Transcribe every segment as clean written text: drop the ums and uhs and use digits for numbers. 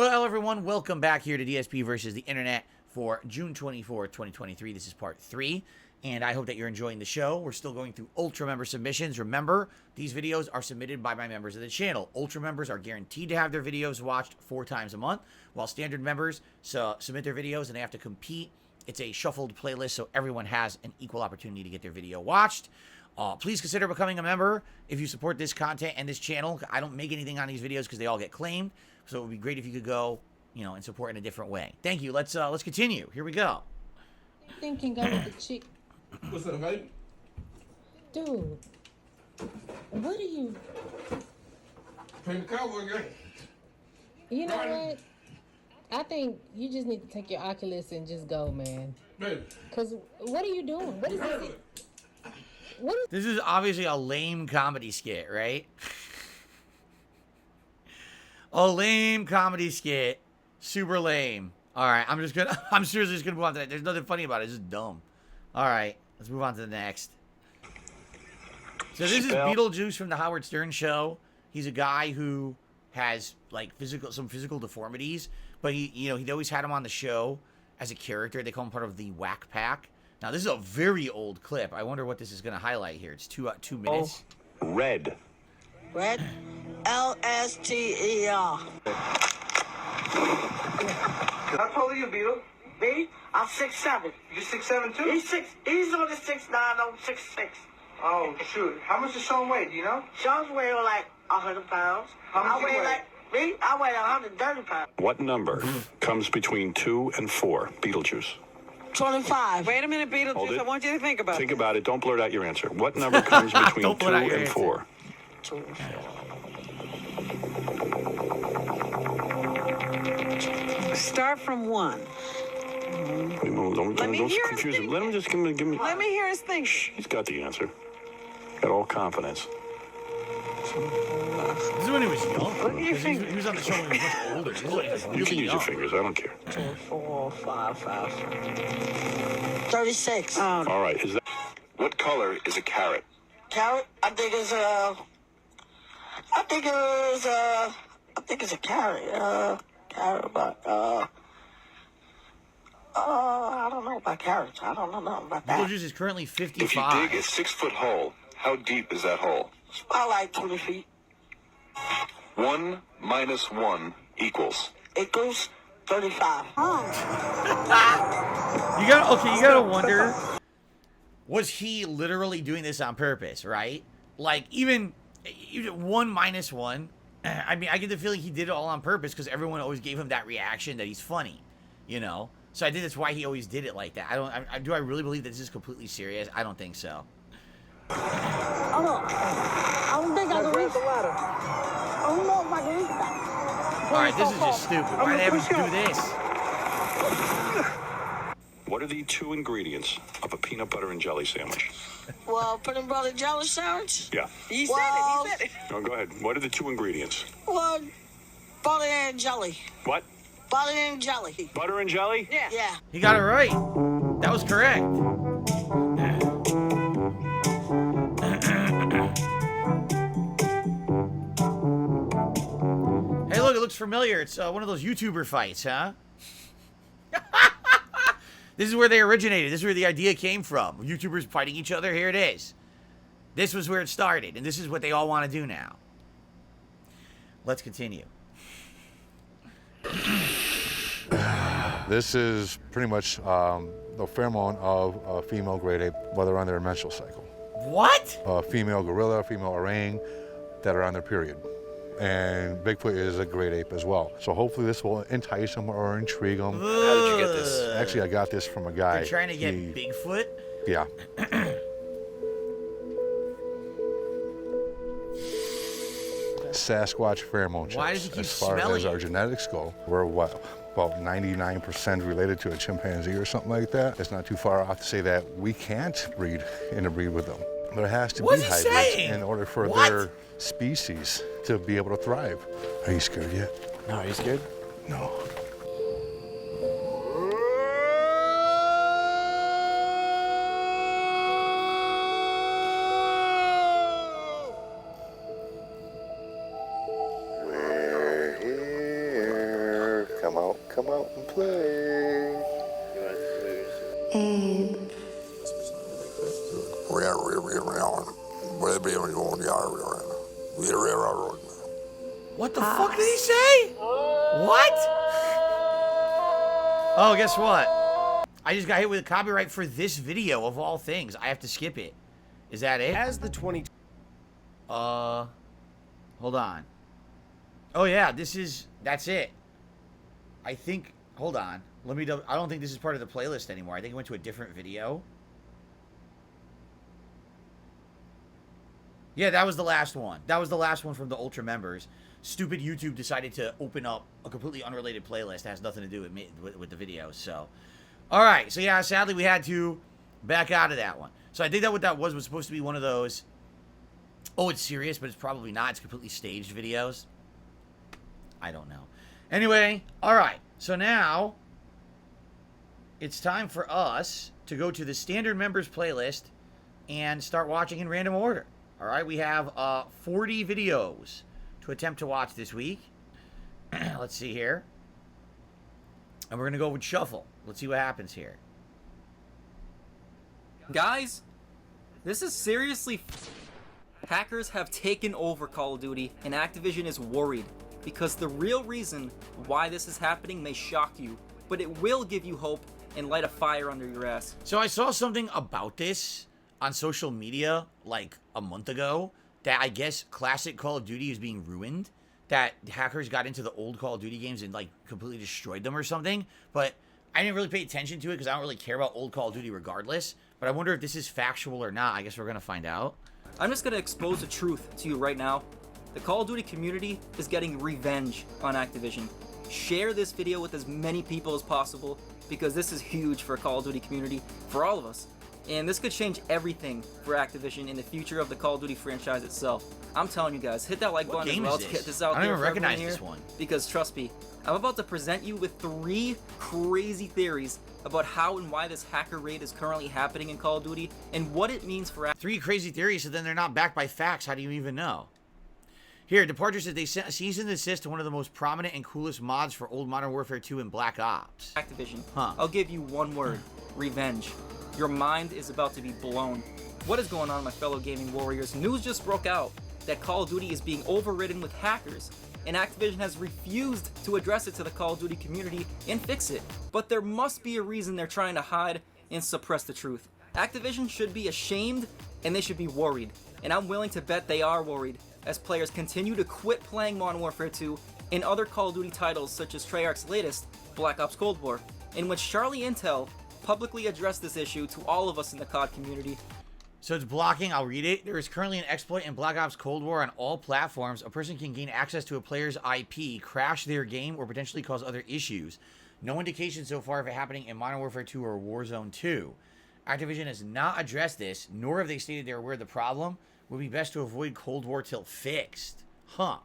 Well, everyone, welcome back here to DSP versus the Internet for June 24, 2023. This is part 3, and I hope that you're enjoying the show. We're still going through Ultra member submissions. Remember, these videos are submitted by my members of the channel. Ultra members are guaranteed to have their videos watched 4 times a month, while standard members submit their videos and they have to compete. It's a shuffled playlist, so everyone has an equal opportunity to get their video watched. Please consider becoming a member if you support this content and this channel. I don't make anything on these videos because they all get claimed. So it would be great if you could go, and support in a different way. Thank you. Let's continue. Here we go. Anything can go with the chick. What's up, baby? Dude, what are you? Playing the cowboy game. You know what? I think you just need to take your Oculus and just go, man. Baby. Cause what are you doing? What is this? This is obviously a lame comedy skit, right? A lame comedy skit. Super lame. Alright, I'm seriously just gonna move on to that. There's nothing funny about it. It's just dumb. Alright, let's move on to the next. So this is Beetlejuice from the Howard Stern Show. He's a guy who has like some physical deformities, but he'd always had him on the show as a character. They call him part of the Whack Pack. Now this is a very old clip. I wonder what this is gonna highlight here. It's 2 minutes. Red. Red, L-S-T-E-R. How tall are you, Beetle? Me? I'm 6'7". You 6'7" too? He's on the 6'9", I'm 6'6". Oh, shoot. How much does Sean weigh? Do you know? Sean's weighing like 100 pounds. How much I you weigh weigh? like, me? I weigh 130 pounds. What number comes between 2 and 4? Beetlejuice. 25. Wait a minute, Hold Beetlejuice. it. I want you to think about Think it. about it. Don't blurt out your answer. What number comes between Don't 2 blurt out your and answer. 4? 2 and 4. Start from 1. Don't Let me hear confuse his him. Let him just give me. Let me hear his thing. He's got the answer. Got all confidence. This is when he was young. Look at your finger. He was on the show when he was much older. This is when he was You really can use young. your fingers. I don't care. 2, 4, 5, 36. Oh, All right. Is that What color is a carrot? Carrot? I think it's a carrot. Carrot, but I don't know about carrots. I don't know nothing about that. Beetlejuice is currently If you 55. dig a 6-foot hole, how deep is that hole? It's about like 20 feet. 1 minus 1 equals. It goes 35. You gotta wonder, was he literally doing this on purpose, right? Like, even 1 minus 1, I mean, I get the feeling he did it all on purpose because everyone always gave him that reaction that he's funny, So I think that's why he always did it like that. Do I really believe that this is completely serious? I don't think so. Oh, no. I don't think I can reach the ladder. I don't know if I can reach that. Alright, this is just stupid. Why do they have to do this? what are the 2 ingredients of a peanut butter and jelly sandwich? Well, peanut butter jelly sandwich? Yeah. he said it. He said it. No, go ahead. What are the 2 ingredients? Well, butter and jelly. What? Butter and jelly. Butter and jelly? Yeah. Yeah. He got it right. That was correct. Hey, look, it looks familiar. It's one of those YouTuber fights, huh? This is where they originated. This is where the idea came from. YouTubers fighting each other. Here it is. This was where it started, and this is what they all want to do now. Let's continue. This is pretty much the pheromone of a female great ape while they're on their menstrual cycle. What? A female gorilla, female orang that are on their period. And Bigfoot is a great ape as well. So hopefully this will entice them or intrigue them. How did you get this? Actually, I got this from a guy. They're trying to get Bigfoot? Yeah. Sasquatch pheromone chips. Why does he keep as far smelling as our it? genetics go, we're what? About 99% related to a chimpanzee or something like that. It's not too far off to say that we can't interbreed with them. There has to What's be he hybrids saying? in order for What? their species to be able to thrive. Are you scared yet? No, are you scared? No. Come out and play. What the fuck did he say? What? Oh, guess what? I just got hit with a copyright for this video of all things. I have to skip it. Is that it? As the 20... Hold on. Oh yeah, that's it. I think, hold on. I don't think this is part of the playlist anymore. I think it went to a different video. Yeah, that was the last one. That was the last one from the Ultra members. Stupid YouTube decided to open up a completely unrelated playlist that has nothing to do with the videos. So, all right. So yeah, sadly we had to back out of that one. So I think that what that was supposed to be one of those. Oh, it's serious, but it's probably not. It's completely staged videos. I don't know. Anyway, all right. So now it's time for us to go to the standard members playlist and start watching in random order. All right, we have 40 videos to attempt to watch this week. Let's see here. And we're going to go with shuffle. Let's see what happens here. Guys, this is seriously... Hackers have taken over Call of Duty, and Activision is worried, because the real reason why this is happening may shock you, but it will give you hope and light a fire under your ass. So I saw something about this on social media like a month ago, that I guess classic Call of Duty is being ruined, that hackers got into the old Call of Duty games and like completely destroyed them or something, but I didn't really pay attention to it because I don't really care about old Call of Duty regardless, but I wonder if this is factual or not. I guess we're going to find out. I'm just going to expose the truth to you right now. The Call of Duty community is getting revenge on Activision. Share this video with as many people as possible, because this is huge for Call of Duty community, for all of us. And this could change everything for Activision in the future of the Call of Duty franchise itself. I'm telling you guys, hit that like What button as game well is to this? get this out I don't there even for everyone recognize here, this one. because trust me, I'm about to present you with 3 crazy theories about how and why this hacker raid is currently happening in Call of Duty, and what it means for 3 crazy theories, so then they're not backed by facts. How do you even know? Here, Departure says they sent a cease and desist to one of the most prominent and coolest mods for old Modern Warfare 2 and Black Ops. Activision. Huh. I'll give you one word. Revenge. Your mind is about to be blown. What is going on, my fellow gaming warriors? News just broke out that Call of Duty is being overridden with hackers, and Activision has refused to address it to the Call of Duty community and fix it. But there must be a reason they're trying to hide and suppress the truth. Activision should be ashamed, and they should be worried. And I'm willing to bet they are worried, as players continue to quit playing Modern Warfare 2 and other Call of Duty titles such as Treyarch's latest, Black Ops Cold War, in which Charlie Intel publicly addressed this issue to all of us in the COD community. So it's blocking. I'll read it. There is currently an exploit in Black Ops Cold War on all platforms. A person can gain access to a player's IP, crash their game, or potentially cause other issues. No indication so far of it happening in Modern Warfare 2 or Warzone 2. Activision has not addressed this, nor have they stated they're aware of the problem. Would be best to avoid Cold War till fixed. Huh.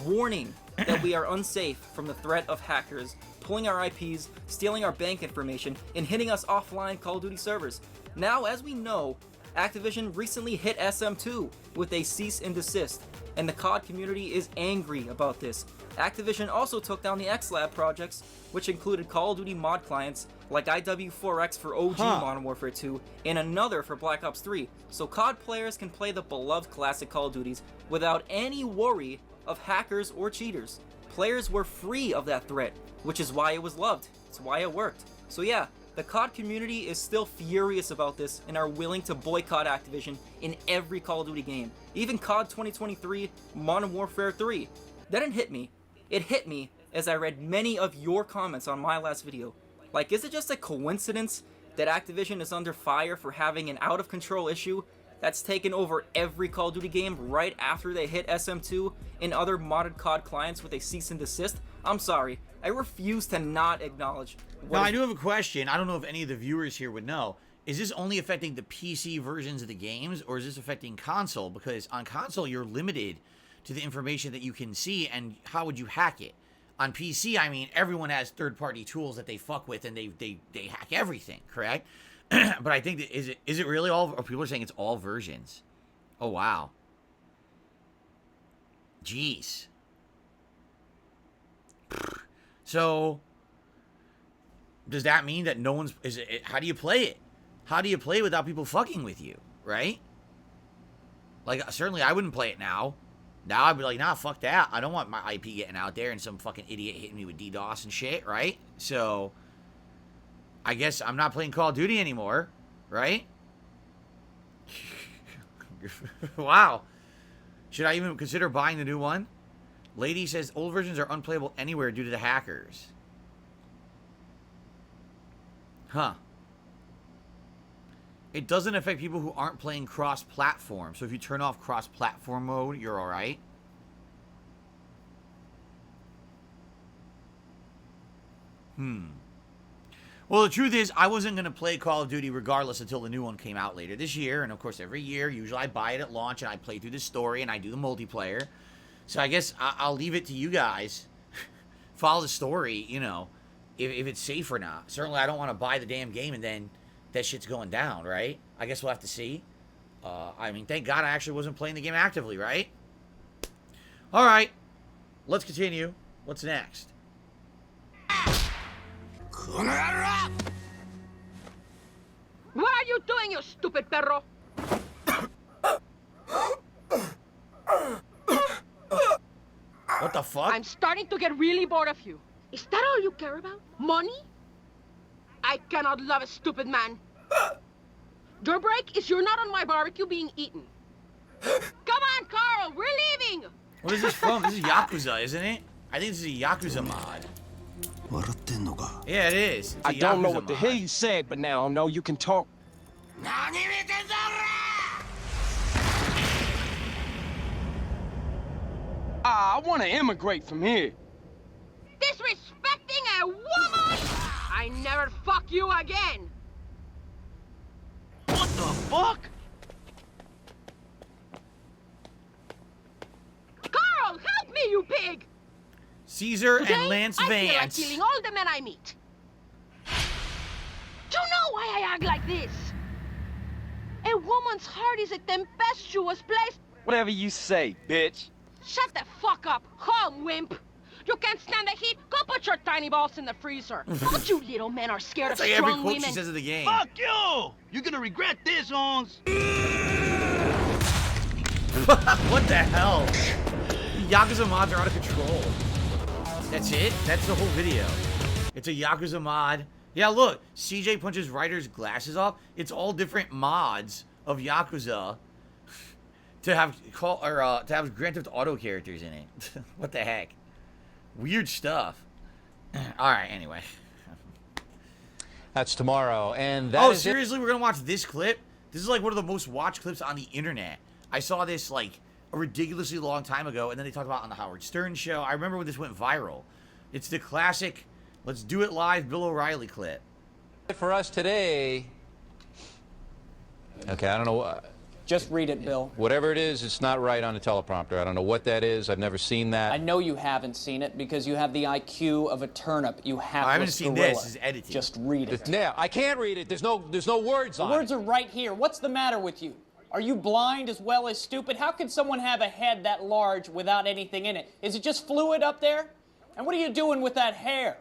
Warning that we are unsafe from the threat of hackers pulling our IPs, stealing our bank information, and hitting us offline Call of Duty servers. Now, as we know, Activision recently hit SM2 with a cease and desist, and the COD community is angry about this. Activision also took down the XLab projects, which included Call of Duty mod clients like IW4X for OG Modern Warfare 2 and another for Black Ops 3, so COD players can play the beloved classic Call of Duties without any worry of hackers or cheaters. Players were free of that threat, which is why it was loved. It's why it worked. So yeah, the COD community is still furious about this and are willing to boycott Activision in every Call of Duty game. Even COD 2023 Modern Warfare 3. That didn't hit me. It hit me as I read many of your comments on my last video. Like, is it just a coincidence that Activision is under fire for having an out-of-control issue that's taken over every Call of Duty game right after they hit SM2 and other modded COD clients with a cease and desist? I'm sorry, I refuse to not acknowledge. Now, I do have a question. I don't know if any of the viewers here would know. Is this only affecting the PC versions of the games, or is this affecting console? Because on console, you're limited to the information that you can see, and how would you hack it? On PC, I mean, everyone has third-party tools that they fuck with, and they hack everything, correct? But I think that is it really all? Or people are saying it's all versions. Oh wow. Jeez. So, does that mean that no one's... how do you play it? How do you play without people fucking with you, right? Like, certainly I wouldn't play it now. Now I'd be like, nah, fuck that. I don't want my IP getting out there and some fucking idiot hitting me with DDoS and shit, right? So, I guess I'm not playing Call of Duty anymore, right? Wow. Should I even consider buying the new one? Lady says old versions are unplayable anywhere due to the hackers. Huh. It doesn't affect people who aren't playing cross-platform. So if you turn off cross-platform mode, you're alright. Well, the truth is, I wasn't going to play Call of Duty regardless until the new one came out later this year. And, of course, every year, usually I buy it at launch and I play through the story and I do the multiplayer. So I guess I'll leave it to you guys. Follow the story, you know, if it's safe or not. Certainly, I don't want to buy the damn game and then that shit's going down, right? I guess we'll have to see. I mean, thank God I actually wasn't playing the game actively, right? All right. Let's continue. What's next? What are you doing, you stupid perro? What the fuck? I'm starting to get really bored of you. Is that all you care about? Money? I cannot love a stupid man. Your break is you're not on my barbecue being eaten. Come on, Carl, we're leaving! What is this from? This is Yakuza, isn't it? I think this is a Yakuza mod. Yeah, it is. I don't know what the hell you said, but now I know you can talk. I want to immigrate from here. Disrespecting a woman? I never fuck you again. What the fuck? Carl, help me, you pig! Caesar Today, and Lance I feel like Vance. killing all the men I meet. Do you know why I act like this? A woman's heart is a tempestuous place. Whatever you say, bitch. Shut the fuck up, home wimp. You can't stand the heat? Go put your tiny balls in the freezer. Don't you little men are scared That's of like every strong quote women. she says in the game. Fuck you! You're gonna regret this, Ons. What the hell? Yakuza mods are out of control. That's it? That's the whole video. It's a Yakuza mod. Yeah, look. CJ punches Ryder's glasses off. It's all different mods of Yakuza to have to have Grand Theft Auto characters in it. What the heck? Weird stuff. All right, anyway. That's tomorrow, and that seriously, we're gonna watch this clip? This is like one of the most watched clips on the internet. I saw this like a ridiculously long time ago, and then they talked about it on the Howard Stern show. I remember when this went viral. It's the classic "Let's Do It Live" Bill O'Reilly clip. for us today. Okay, I don't know. Just read it, Bill. Whatever it is, it's not right on the teleprompter. I don't know what that is. I've never seen that. I know you haven't seen it because you have the IQ of a turnip. You hapless I haven't seen gorilla. this. It's edited. Just read it. Yeah, I can't read it. There's no words on it. The words are right here. What's the matter with you? Are you blind as well as stupid? How could someone have a head that large without anything in it? Is it just fluid up there? And what are you doing with that hair?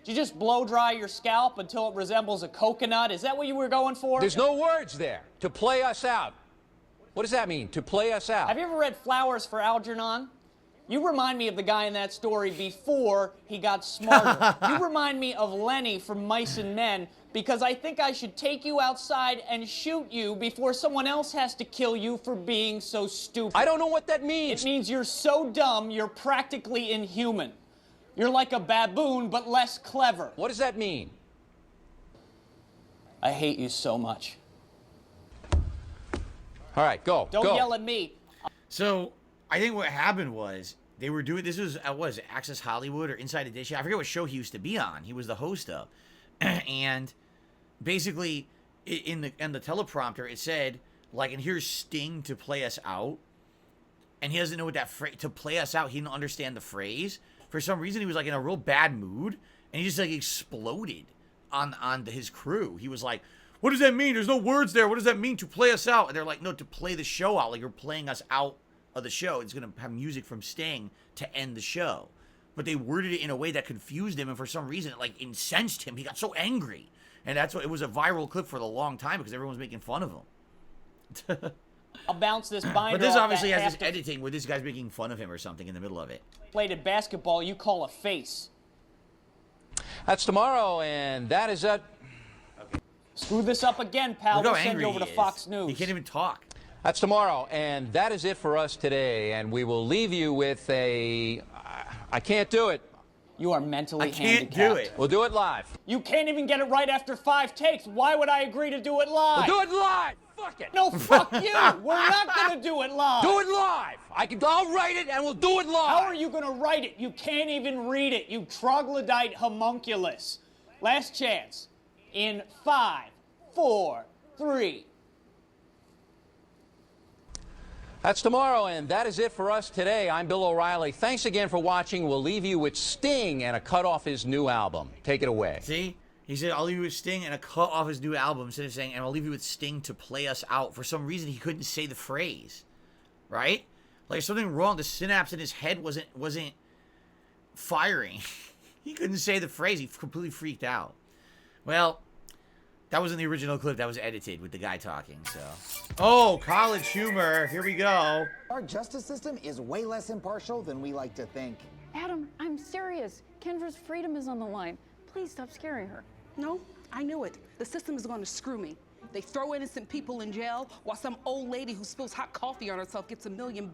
Did you just blow dry your scalp until it resembles a coconut? Is that what you were going for? There's no words there. To play us out. What does that mean? To play us out? Have you ever read Flowers for Algernon? You remind me of the guy in that story before he got smarter. You remind me of Lenny from Mice and Men because I think I should take you outside and shoot you before someone else has to kill you for being so stupid. I don't know what that means. It means you're so dumb, you're practically inhuman. You're like a baboon, but less clever. What does that mean? I hate you so much. All right, go. Don't yell at me. So I think what happened was they were doing this was what was it, Access Hollywood or Inside Edition? I forget what show he used to be on. He was the host of, and basically in the teleprompter it said like, and here's Sting to play us out, and he doesn't know what that phrase to play us out. He didn't understand the phrase. For some reason, he was like in a real bad mood, and he just like exploded on his crew. He was like, "What does that mean? There's no words there. What does that mean to play us out?" And they're like, "No, to play the show out. Like you're playing us out of the show. It's gonna have music from Sting to end the show." but they worded it in a way that confused him, and for some reason it like incensed him. He got so angry, and that's what it was a viral clip for a long time because everyone was making fun of him. I'll bounce this binder. But this off obviously that has this half editing where this guy's making fun of him or something in the middle of it. deflated basketball you call a face. That's tomorrow, and that is it. Screw this up again, pal. Look how We'll send angry you over he to is. Fox News. He can't even talk. That's tomorrow, and that is it for us today. And we will leave you with a... I can't do it. You are mentally I can't handicapped. do it. We'll do it live. You can't even get it right after 5 takes. Why would I agree to do it live? We'll do it live. Fuck it. No, fuck you. We're not going to do it live. Do it live. I'll write it, and we'll do it live. How are you going to write it? You can't even read it, you troglodyte homunculus. Last chance. In 5, 4, 3. That's tomorrow, and that is it for us today. I'm Bill O'Reilly. Thanks again for watching. We'll leave you with Sting and a cut off his new album. Take it away. See? He said, I'll leave you with Sting and a cut off his new album, instead of saying, and I'll leave you with Sting to play us out. For some reason, he couldn't say the phrase. Right? Like, something wrong. The synapse in his head wasn't firing. He couldn't say the phrase. He completely freaked out. Well, that wasn't the original clip. That was edited with the guy talking, so. Oh, college humor. Here we go. Our justice system is way less impartial than we like to think. Adam, I'm serious. Kendra's freedom is on the line. Please stop scaring her. No, I knew it. The system is going to screw me. They throw innocent people in jail while some old lady who spills hot coffee on herself gets $1 million.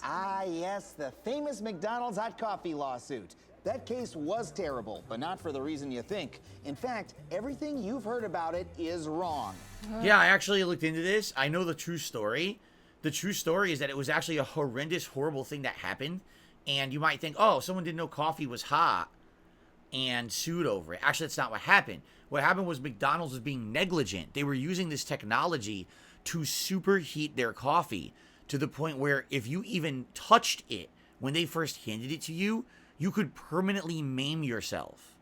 Ah, yes, the famous McDonald's hot coffee lawsuit. That case was terrible, but not for the reason you think. In fact, everything you've heard about it is wrong. Yeah, I actually looked into this. I know the true story. The true story is that it was actually a horrendous, horrible thing that happened. And you might think, oh, someone didn't know coffee was hot and sued over it. Actually, that's not what happened. What happened was McDonald's was being negligent. They were using this technology to superheat their coffee to the point where if you even touched it when they first handed it to you, you could permanently maim yourself.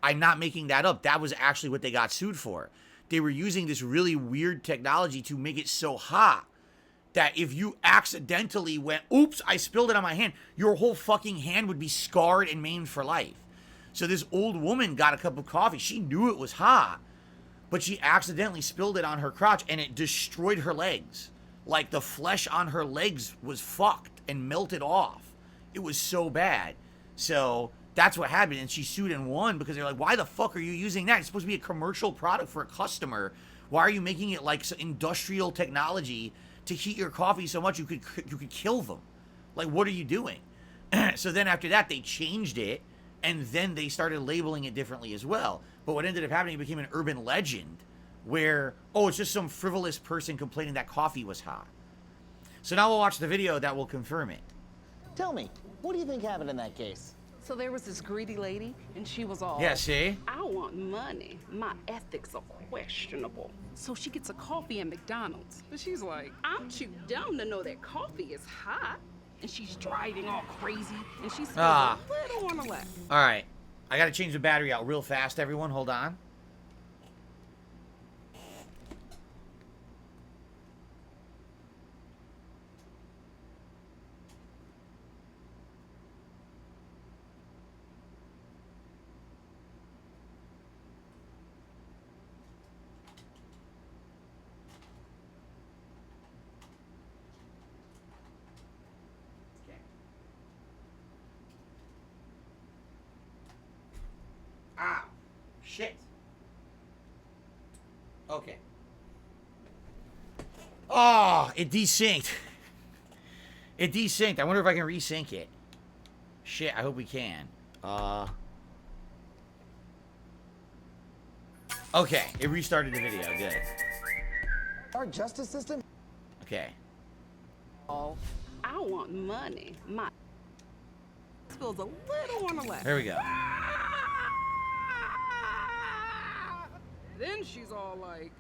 I'm not making that up. That was actually what they got sued for. They were using this really weird technology to make it so hot that if you accidentally went, oops, I spilled it on my hand, your whole fucking hand would be scarred and maimed for life. So this old woman got a cup of coffee. She knew it was hot, but she accidentally spilled it on her crotch and it destroyed her legs. Like the flesh on her legs was fucked and melted off. It was so bad. So that's what happened, and she sued and won because they're like, why the fuck are you using that? It's supposed to be a commercial product for a customer. Why are you making it like industrial technology to heat your coffee so much you could kill them? Like, what are you doing? So then after that, they changed it, and then they started labeling it differently as well. But what ended up happening, it became an urban legend where, oh, it's just some frivolous person complaining that coffee was hot. So now we'll watch the video that will confirm it. Tell me, what do you think happened in that case? So there was this greedy lady, and she was all, yeah, see? I want money. My ethics are questionable. So she gets a coffee at McDonald's. But she's like, I'm too dumb to know that coffee is hot. And she's driving all crazy, and she spills a little on the left. All right. I got to change the battery out real fast, everyone. Hold on. Ah, shit. Okay. Oh, it desynced. It desynced. I wonder if I can resync it. Shit, I hope we can. Okay, it restarted the video. Good. Our justice system? Okay. Oh, I want money. My spills a little on the left. There we go. Then she's all like,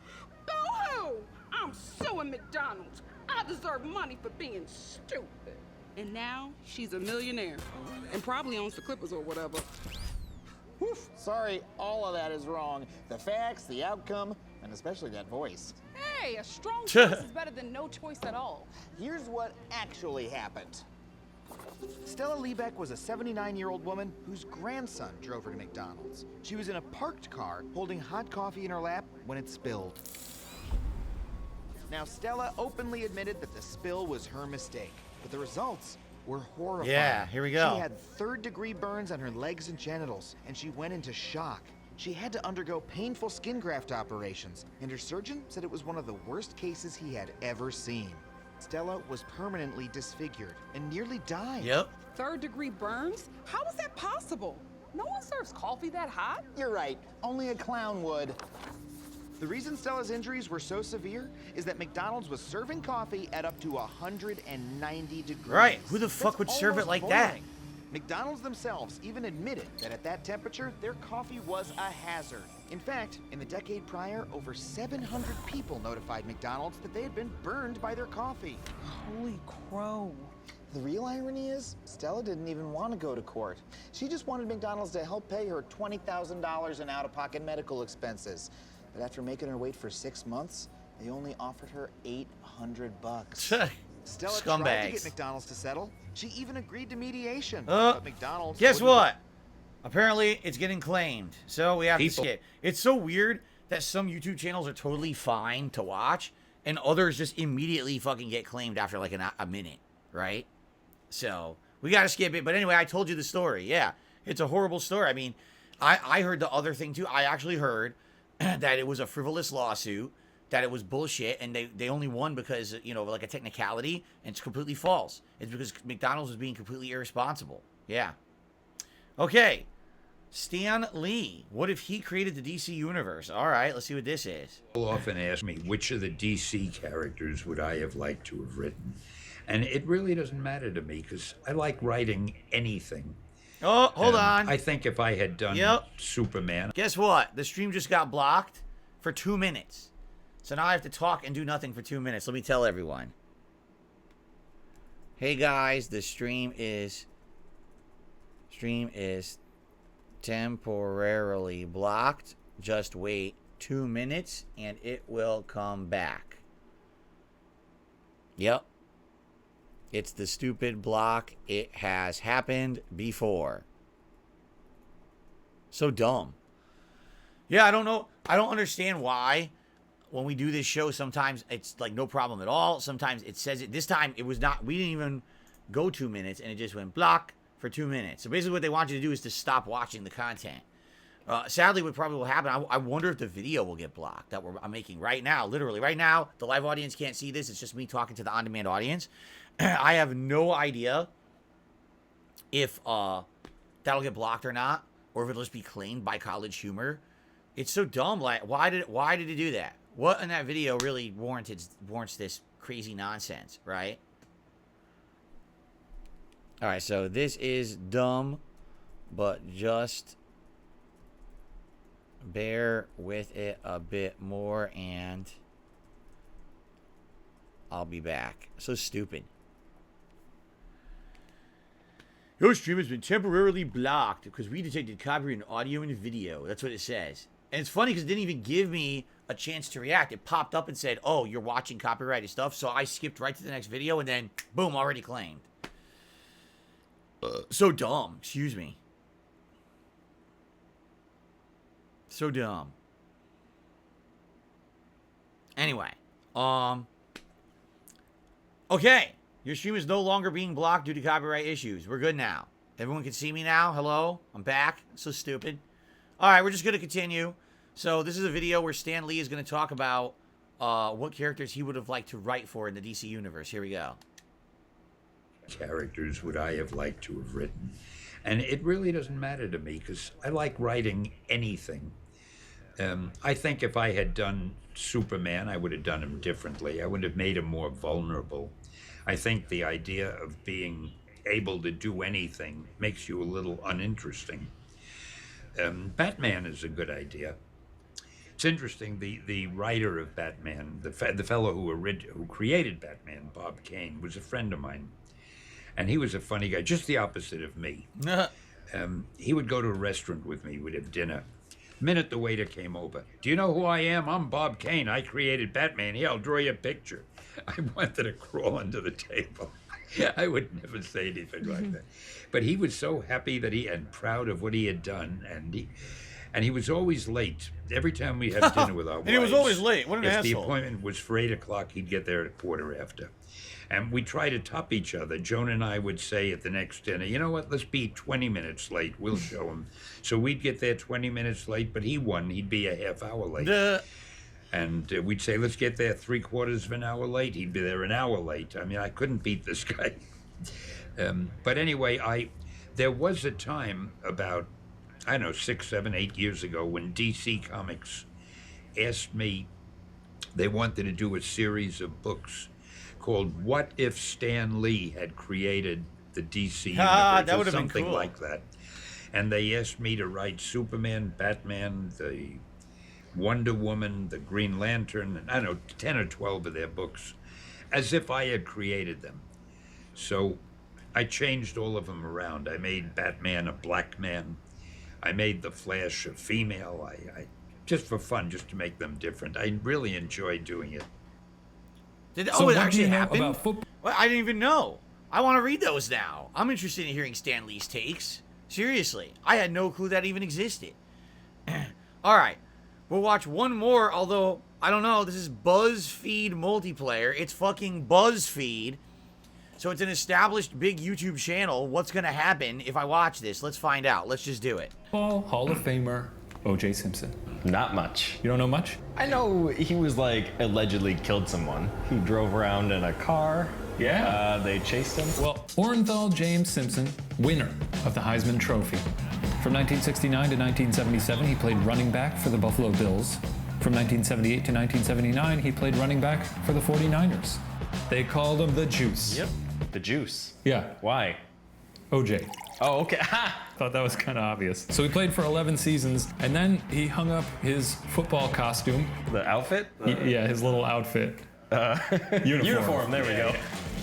boo-hoo! I'm suing McDonald's. I deserve money for being stupid. And now she's a millionaire and probably owns the Clippers or whatever. Oof, sorry, all of that is wrong. The facts, the outcome, and especially that voice. Hey, a strong choice is better than no choice at all. Here's what actually happened. Stella Liebeck was a 79-year-old woman whose grandson drove her to McDonald's. She was in a parked car holding hot coffee in her lap when it spilled. Now, Stella openly admitted that the spill was her mistake, but the results were horrifying. Yeah, here we go. She had third-degree burns on her legs and genitals, and she went into shock. She had to undergo painful skin graft operations, and her surgeon said it was one of the worst cases he had ever seen. Stella was permanently disfigured and nearly died. Yep. Third-degree burns? How is that possible? No one serves coffee that hot. You're right. Only a clown would. The reason Stella's injuries were so severe is that McDonald's was serving coffee at up to 190 degrees. Right. Who the fuck That's would serve it almost like boiling. that? McDonald's themselves even admitted that at that temperature, their coffee was a hazard. In fact, in the decade prior, over 700 people notified McDonald's that they had been burned by their coffee. Holy crow. The real irony is, Stella didn't even want to go to court. She just wanted McDonald's to help pay her $20,000 in out-of-pocket medical expenses. But after making her wait for 6 months, they only offered her $800. Stella tried to get McDonald's to settle. She even agreed to mediation. But McDonald's Guess wouldn't. what? Apparently, it's getting claimed. So we have to skip. It's so weird that some YouTube channels are totally fine to watch, and others just immediately fucking get claimed after like a minute, right? So we got to skip it. But anyway, I told you the story. Yeah, it's a horrible story. I mean, I heard the other thing too. I actually heard that it was a frivolous lawsuit, that it was bullshit, and they only won because, you know, like a technicality, and it's completely false. It's because McDonald's was being completely irresponsible. Yeah. Okay. Stan Lee. What if he created the DC universe? All right, let's see what this is. People often ask me, which of the DC characters would I have liked to have written? And it really doesn't matter to me, because I like writing anything. Oh, hold on. I think if I had done Superman... Guess what? The stream just got blocked for 2 minutes. So now I have to talk and do nothing for 2 minutes. Let me tell everyone. Hey guys, the stream is temporarily blocked. Just wait 2 minutes and it will come back. Yep. It's the stupid block. It has happened before. So dumb. Yeah, I don't know. I don't understand why when we do this show, sometimes it's like no problem at all. Sometimes it says it. This time it was not. We didn't even go 2 minutes and it just went block for 2 minutes. So basically what they want you to do is to stop watching the content. Sadly, what probably will happen, I wonder if the video will get blocked that I'm making right now. Literally right now, the live audience can't see this. It's just me talking to the on-demand audience. I have no idea if that'll get blocked or not, or if it'll just be claimed by College Humor. It's so dumb. Like, why did he do that? What in that video really warrants this crazy nonsense, right? All right, so this is dumb, but just bear with it a bit more, and I'll be back. So stupid. Your stream has been temporarily blocked because we detected copyright in audio and video. That's what it says. And it's funny because it didn't even give me a chance to react. It popped up and said, oh, you're watching copyrighted stuff. So I skipped right to the next video and then, boom, already claimed. So dumb. Excuse me. So dumb. Anyway. Okay. Your stream is no longer being blocked due to copyright issues. We're good now. Everyone can see me now. Hello? I'm back. So stupid. All right, we're just going to continue. So this is a video where Stan Lee is going to talk about what characters he would have liked to write for in the DC universe. Here we go. Characters would I have liked to have written? And it really doesn't matter to me, because I like writing anything. I think if I had done Superman, I would have done him differently. I would have made him more vulnerable. I think the idea of being able to do anything makes you a little uninteresting. Batman is a good idea. It's interesting, the writer of Batman, the fellow who created Batman, Bob Kane, was a friend of mine. And he was a funny guy, just the opposite of me. He would go to a restaurant with me, we'd have dinner. The minute the waiter came over, do you know who I am? I'm Bob Kane, I created Batman. Here, I'll draw you a picture. I wanted to crawl under the table. I would never say anything like that. But he was so happy that and proud of what he had done, and he was always late. Every time we had dinner with our wives. And he was always late. What an if asshole. the appointment was for 8 o'clock, he'd get there at 1:15. And we try to top each other. Joan and I would say at the next dinner, you know what, let's be 20 minutes late. We'll show him. So we'd get there 20 minutes late, but he won. He'd be a half hour late. And we'd say, let's get there 3/4 of an hour late. He'd be there an hour late. I mean, I couldn't beat this guy. But anyway, there was a time about, I don't know, 6, 7, 8 years ago when DC Comics asked me, they wanted to do a series of books called What If Stan Lee Had Created the DC Universe, that or would have been something cool. like that. And they asked me to write Superman, Batman, the Wonder Woman, the Green Lantern, and I don't know, 10 or 12 of their books, as if I had created them. So I changed all of them around. I made Batman a black man. I made the Flash a female. I just for fun, just to make them different. I really enjoyed doing it. It actually happened? Well, I didn't even know. I want to read those now. I'm interested in hearing Stan Lee's takes. Seriously. I had no clue that even existed. All right. We'll watch one more, although, I don't know. This is BuzzFeed Multiplayer. It's fucking BuzzFeed. So it's an established big YouTube channel. What's going to happen if I watch this? Let's find out. Let's just do it. Hall of Famer O.J. Simpson. Not much. You don't know much? I know he was allegedly killed someone. He drove around in a car. Yeah. They chased him. Well, Orenthal James Simpson, winner of the Heisman Trophy. From 1969 to 1977, he played running back for the Buffalo Bills. From 1978 to 1979, he played running back for the 49ers. They called him the Juice. Yep. The Juice. Yeah. Why? OJ. Oh, okay. Thought that was kind of obvious. So he played for 11 seasons, and then he hung up his football costume. The outfit? Yeah, his little outfit. Uniform, there we go.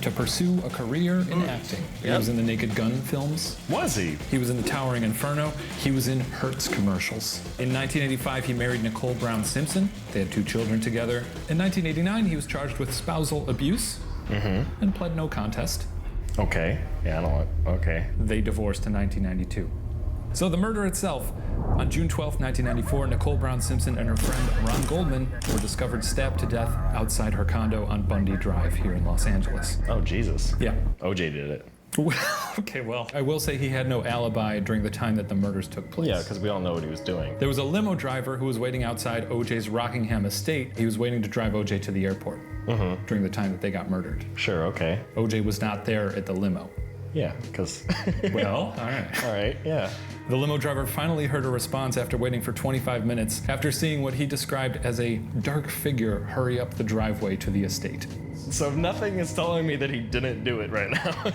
To pursue a career in acting. He was in the Naked Gun films. Was he? He was in The Towering Inferno. He was in Hertz commercials. In 1985, he married Nicole Brown Simpson. They had 2 children together. In 1989, he was charged with spousal abuse and pled no contest. Okay. Yeah, I don't want. Okay. They divorced in 1992. So the murder itself. On June 12, 1994, Nicole Brown Simpson and her friend Ron Goldman were discovered stabbed to death outside her condo on Bundy Drive here in Los Angeles. Oh, Jesus. Yeah. OJ did it. Okay, well, I will say he had no alibi during the time that the murders took place. Yeah, because we all know what he was doing. There was a limo driver who was waiting outside OJ's Rockingham estate. He was waiting to drive OJ to the airport during the time that they got murdered. Sure, okay. OJ was not there at the limo. Yeah, because... Well, all right. All right, yeah. The limo driver finally heard a response after waiting for 25 minutes, after seeing what he described as a dark figure hurry up the driveway to the estate. So nothing is telling me that he didn't do it right now.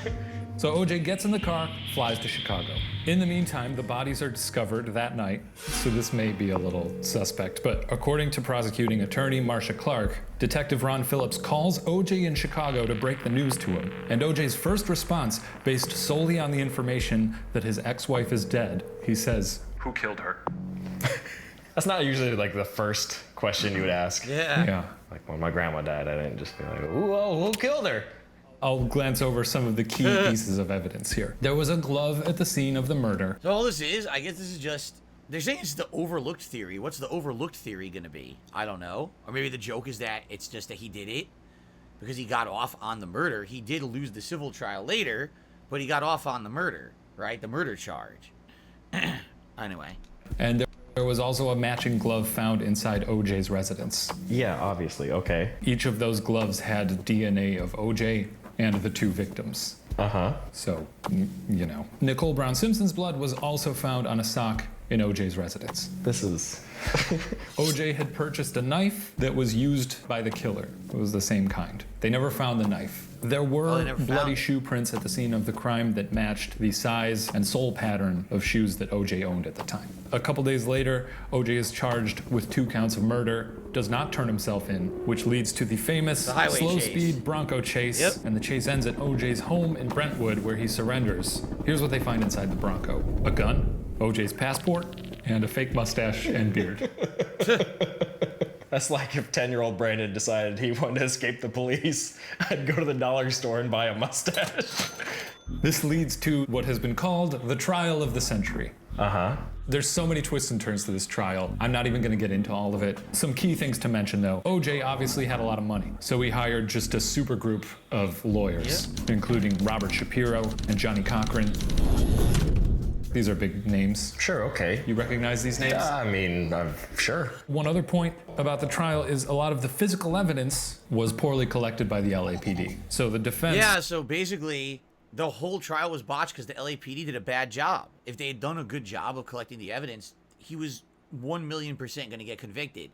So OJ gets in the car, flies to Chicago. In the meantime, the bodies are discovered that night, so this may be a little suspect, but according to prosecuting attorney Marcia Clark, Detective Ron Phillips calls OJ in Chicago to break the news to him, and OJ's first response, based solely on the information that his ex-wife is dead, he says, "Who killed her?" That's not usually the first question you would ask. Yeah. Like when my grandma died, I didn't just be like, "Ooh, oh, who killed her?" I'll glance over some of the key pieces of evidence here. There was a glove at the scene of the murder. So all this is, I guess this is just, they're saying it's the overlooked theory. What's the overlooked theory going to be? I don't know. Or maybe the joke is that it's just that he did it because he got off on the murder. He did lose the civil trial later, but he got off on the murder, right? The murder charge. Anyway. And there was also a matching glove found inside OJ's residence. Yeah, obviously, okay. Each of those gloves had DNA of OJ and the 2 victims. So, you know. Nicole Brown Simpson's blood was also found on a sock in OJ's residence. This is... OJ had purchased a knife that was used by the killer. It was the same kind. They never found the knife. There were bloody shoe prints at the scene of the crime that matched the size and sole pattern of shoes that OJ owned at the time. A couple days later, OJ is charged with 2 counts of murder, does not turn himself in, which leads to the famous slow-speed Bronco chase, and the chase ends at OJ's home in Brentwood, where he surrenders. Here's what they find inside the Bronco: a gun, OJ's passport, and a fake mustache and beard. That's like if 10-year-old Brandon decided he wanted to escape the police. I'd go to the dollar store and buy a mustache. This leads to what has been called the trial of the century. There's so many twists and turns to this trial. I'm not even going to get into all of it. Some key things to mention, though. OJ obviously had a lot of money, so he hired just a super group of lawyers, including Robert Shapiro and Johnny Cochran. These are big names. Sure, okay. You recognize these names? Yeah, I mean, sure. One other point about the trial is a lot of the physical evidence was poorly collected by the LAPD. So the defense... Yeah, so basically, the whole trial was botched because the LAPD did a bad job. If they had done a good job of collecting the evidence, he was 1,000,000% going to get convicted.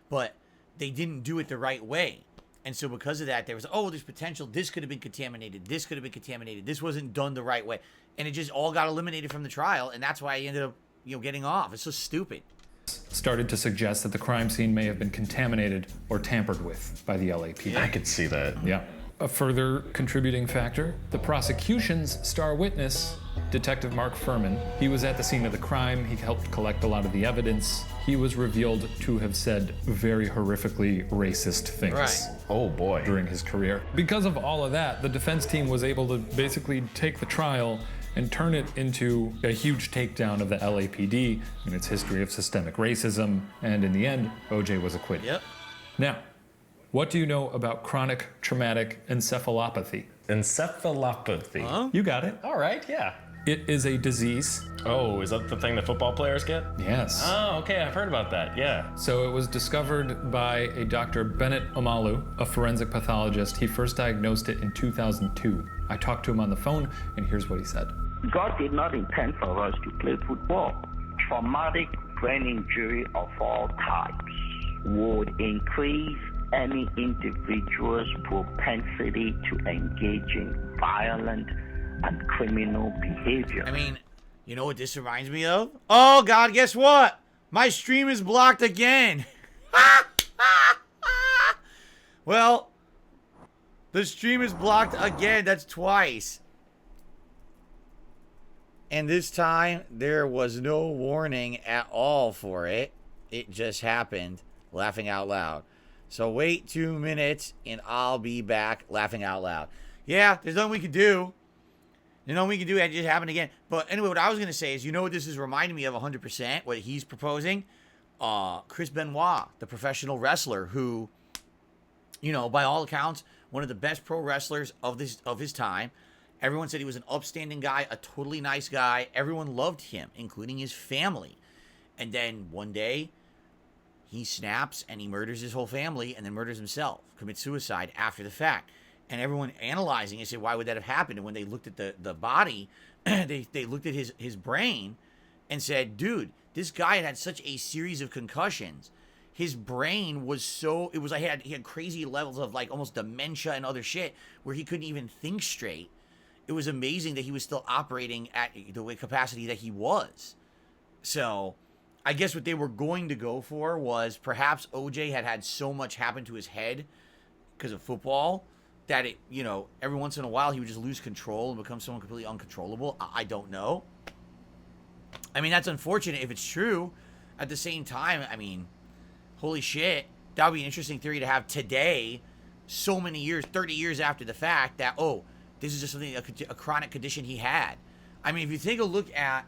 But they didn't do it the right way. And so because of that, there was, oh, there's potential. This could have been contaminated. This could have been contaminated. This wasn't done the right way. And it just all got eliminated from the trial. And that's why he ended up, getting off. It's so stupid. Started to suggest that the crime scene may have been contaminated or tampered with by the LAPD. I could see that. Yeah. A further contributing factor, the prosecution's star witness, Detective Mark Furman. He was at the scene of the crime. He helped collect a lot of the evidence. He was revealed to have said very horrifically racist things. Right. Oh boy. During his career. Because of all of that, the defense team was able to basically take the trial and turn it into a huge takedown of the LAPD and its history of systemic racism. And in the end, OJ was acquitted. Yep. Now, what do you know about chronic traumatic encephalopathy? Encephalopathy. Huh? You got it. All right, yeah. It is a disease. Oh, is that the thing that football players get? Yes. Oh, okay, I've heard about that, yeah. So it was discovered by a Dr. Bennett Omalu, a forensic pathologist. He first diagnosed it in 2002. I talked to him on the phone, and here's what he said. God did not intend for us to play football. Traumatic brain injury of all types would increase any individual's propensity to engage in violent and criminal behavior. I mean, you know what this reminds me of? Oh, God, guess what? My stream is blocked again. Well, the stream is blocked again. That's twice. And this time, there was no warning at all for it. It just happened. Laughing out loud. So wait 2 minutes, and I'll be back laughing out loud. Yeah, there's nothing we can do. There's nothing we can do. It just happened again. But anyway, what I was going to say is, you know what this is reminding me of 100%? What he's proposing? Chris Benoit, the professional wrestler who, by all accounts, one of the best pro wrestlers of his time. Everyone said he was an upstanding guy, a totally nice guy. Everyone loved him, including his family. And then one day, he snaps and he murders his whole family and then murders himself, commits suicide after the fact. And everyone analyzing it said, why would that have happened? And when they looked at the body, they looked at his brain and said, dude, this guy had such a series of concussions. His brain was it was like he had crazy levels of like almost dementia and other shit where he couldn't even think straight. It was amazing that he was still operating at the capacity that he was. So I guess what they were going to go for was perhaps OJ had so much happen to his head because of football that it, every once in a while he would just lose control and become someone completely uncontrollable. I don't know. I mean, that's unfortunate if it's true. At the same time, I mean, holy shit, that would be an interesting theory to have today, so many years, 30 years after the fact, that, this is just something, a chronic condition he had. I mean, if you take a look at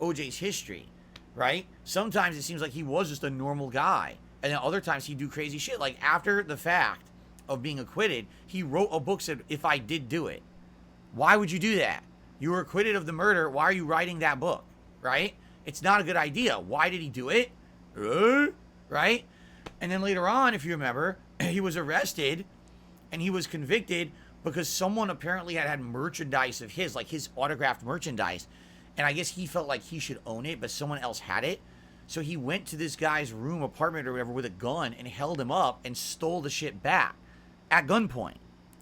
OJ's history, right? Sometimes it seems like he was just a normal guy. And then other times he'd do crazy shit. Like after the fact of being acquitted, he wrote a book said, if I did do it. Why would you do that? You were acquitted of the murder. Why are you writing that book? Right? It's not a good idea. Why did he do it? Right? And then later on, if you remember, he was arrested and he was convicted because someone apparently had merchandise of his, like his autographed merchandise. And I guess he felt like he should own it, but someone else had it. So he went to this guy's room, apartment, or whatever with a gun and held him up and stole the shit back at gunpoint.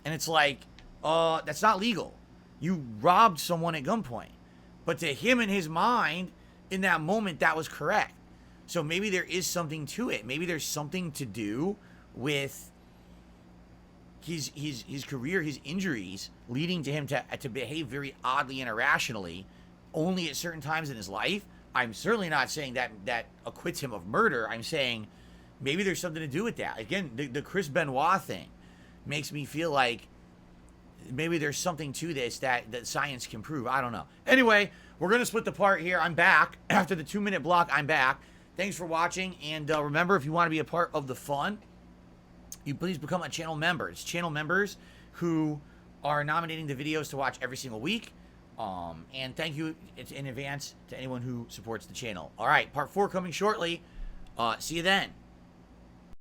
And it's like, that's not legal. You robbed someone at gunpoint. But to him in his mind, in that moment, that was correct. So maybe there is something to it. Maybe there's something to do with his career, his injuries, leading to him to behave very oddly and irrationally only at certain times in his life. I'm certainly not saying that acquits him of murder. I'm saying maybe there's something to do with that. Again, the Chris Benoit thing makes me feel like maybe there's something to this that science can prove. I don't know. Anyway, we're going to split the part here. I'm back. After the 2-minute block, I'm back. Thanks for watching. And remember, if you want to be a part of the fun, you please become a channel member. It's channel members who are nominating the videos to watch every single week. And thank you in advance to anyone who supports the channel. All right, part 4 coming shortly. See you then.